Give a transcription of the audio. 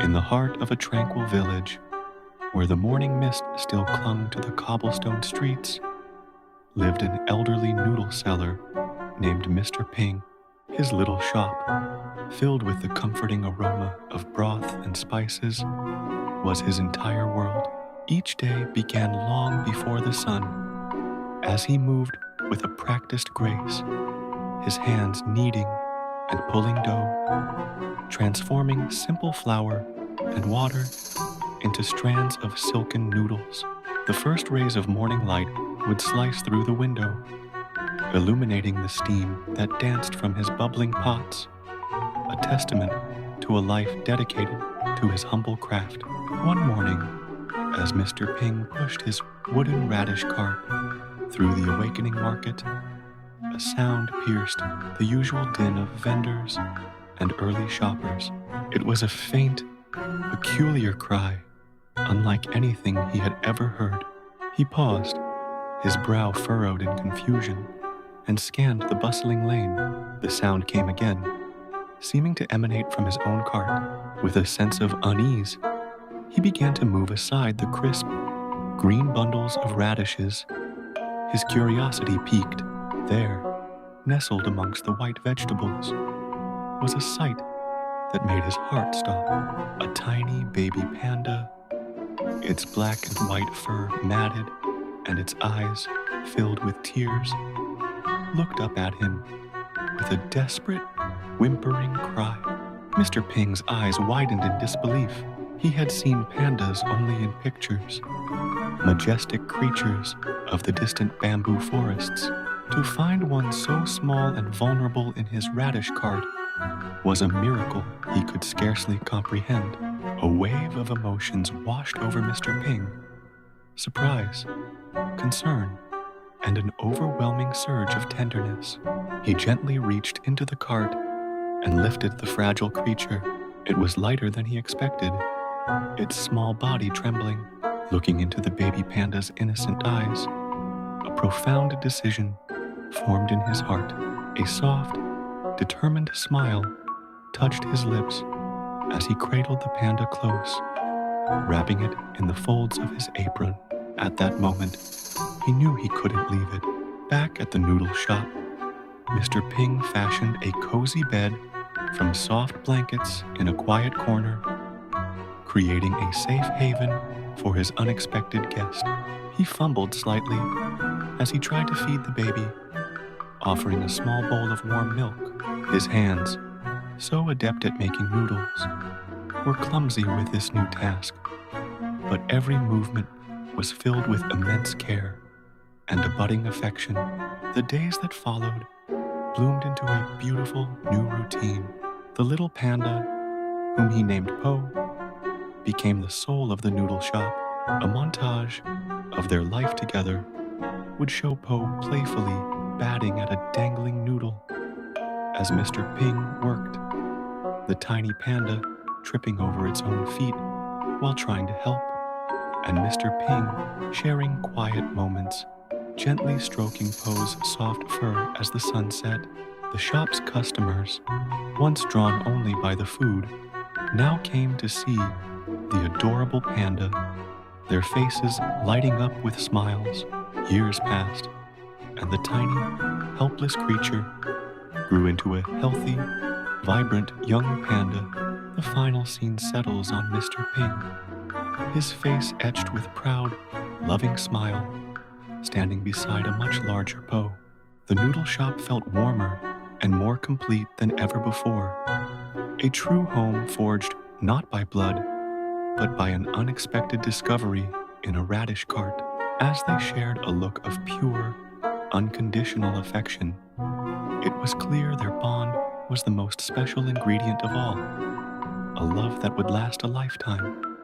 In the heart of a tranquil village, where the morning mist still clung to the cobblestone streets, lived an elderly noodle seller named Mr. Ping. His little shop, filled with the comforting aroma of broth and spices, was his entire world. Each day began long before the sun, as he moved with a practiced grace, his hands kneading and pulling dough, transforming simple flour and water into strands of silken noodles. The first rays of morning light would slice through the window, illuminating the steam that danced from his bubbling pots, a testament to a life dedicated to his humble craft. One morning, as Mr. Ping pushed his wooden radish cart through the awakening market, a sound pierced the usual din of vendors and early shoppers. It was a faint, peculiar cry, unlike anything he had ever heard. He paused, his brow furrowed in confusion, and scanned the bustling lane. The sound came again, seeming to emanate from his own cart. With a sense of unease, he began to move aside the crisp, green bundles of radishes. His curiosity piqued. There, nestled amongst the white vegetables, was a sight that made his heart stop. A tiny baby panda, its black and white fur matted and its eyes filled with tears, looked up at him with a desperate, whimpering cry. Mr. Ping's eyes widened in disbelief. He had seen pandas only in pictures, majestic creatures of the distant bamboo forests. To find one so small and vulnerable in his radish cart was a miracle he could scarcely comprehend. A wave of emotions washed over Mr. Ping. Surprise, concern, and an overwhelming surge of tenderness. He gently reached into the cart and lifted the fragile creature. It was lighter than he expected, its small body trembling. Looking into the baby panda's innocent eyes, a profound decision formed in his heart. A soft, determined smile touched his lips as he cradled the panda close, wrapping it in the folds of his apron. At that moment, he knew he couldn't leave it. Back at the noodle shop, Mr. Ping fashioned a cozy bed from soft blankets in a quiet corner, creating a safe haven for his unexpected guest. He fumbled slightly as he tried to feed the baby, offering a small bowl of warm milk. His hands, so adept at making noodles, were clumsy with this new task, but every movement was filled with immense care and a budding affection. The days that followed bloomed into a beautiful new routine. The little panda, whom he named Po, became the soul of the noodle shop. A montage of their life together would show Po playfully batting at a dangling noodle as Mr. Ping worked, the tiny panda tripping over its own feet while trying to help, and Mr. Ping sharing quiet moments, gently stroking Po's soft fur as the sun set. The shop's customers, once drawn only by the food, now came to see the adorable panda, their faces lighting up with smiles. Years passed, and the tiny, helpless creature grew into a healthy, vibrant young panda. The final scene settles on Mr. Ping, his face etched with proud, loving smile, standing beside a much larger Po. The noodle shop felt warmer and more complete than ever before. A true home forged not by blood, but by an unexpected discovery in a radish cart. As they shared a look of pure, unconditional affection, it was clear their bond was the most special ingredient of all, a love that would last a lifetime.